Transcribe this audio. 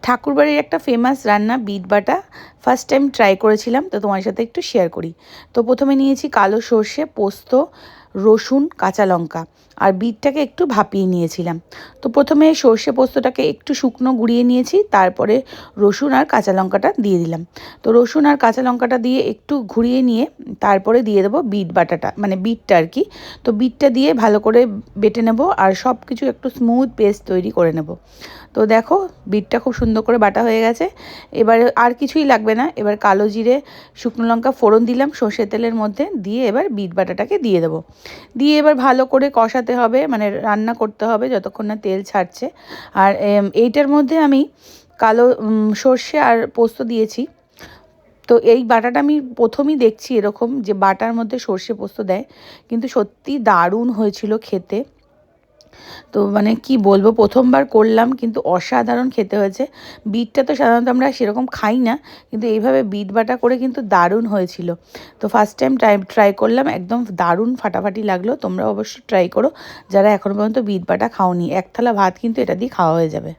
ঠাকুরবাড়ির একটা ফেমাস রান্না বিট বাটা first time try করেছিলাম, তো তোমার সাথে একটু শেয়ার করি। তো প্রথমে নিয়েছি কালো সর্ষে, পোস্ত, রসুন, কাঁচা লঙ্কা আর বিটটাকে একটু ভাপিয়ে নিয়েছিলাম। তো প্রথমে সর্ষে পোস্তটাকে একটু শুকনো গুঁড়িয়ে নিয়েছি, তারপরে রসুন আর কাঁচা লঙ্কাটা দিয়ে দিলাম। তো রসুন আর কাঁচা লঙ্কাটা দিয়ে একটু ঘুরিয়ে নিয়ে তারপরে দিয়ে দেবো বিট বাটাটা, মানে বিটটা আর কি। তো বিটটা দিয়ে ভালো করে বেটে নেব আর সব কিছু একটু স্মুথ পেস্ট তৈরি করে নেব। তো দেখো বিটটা খুব সুন্দর করে বাটা হয়ে গেছে। এবারে আর কিছুই লাগবে না, এবার কালো জিরে, শুকনো লঙ্কা ফোড়ন দিলাম সর্ষের তেলের মধ্যে, দিয়ে এবার বিট বাটাটাকে দিয়ে দেবো। দিয়ে এবার ভালো করে কষাতে হবে, মানে রান্না করতে হবে যতক্ষণ না তেল ছাড়ছে। আর এইটার মধ্যে আমি কালো সর্ষে আর পোস্ত দিয়েছি। তো এই বাটাটা আমি প্রথমেই দেখছি এরকম যে বাটার মধ্যে সর্ষে পোস্ত দেয়, কিন্তু সত্যি দারুণ হয়েছিল খেতে। তো মানে কি বলবো, প্রথমবার করলাম কিন্তু অসাধারণ খেতে হয়েছে। বিটটা তো সাধারণত আমরা সেরকম খাই না, কিন্তু এইভাবে বিট বাটা করে কিন্তু দারুণ হয়েছিল। তো ফার্স্ট টাইম ট্রাই করলাম, একদম দারুণ ফাটাফাটি লাগলো। তোমরা অবশ্যই ট্রাই করো যারা এখনও পর্যন্ত বিট বাটা খাওনি। এক থালা ভাত কিন্তু এটা দিয়ে খাওয়া হয়ে যাবে।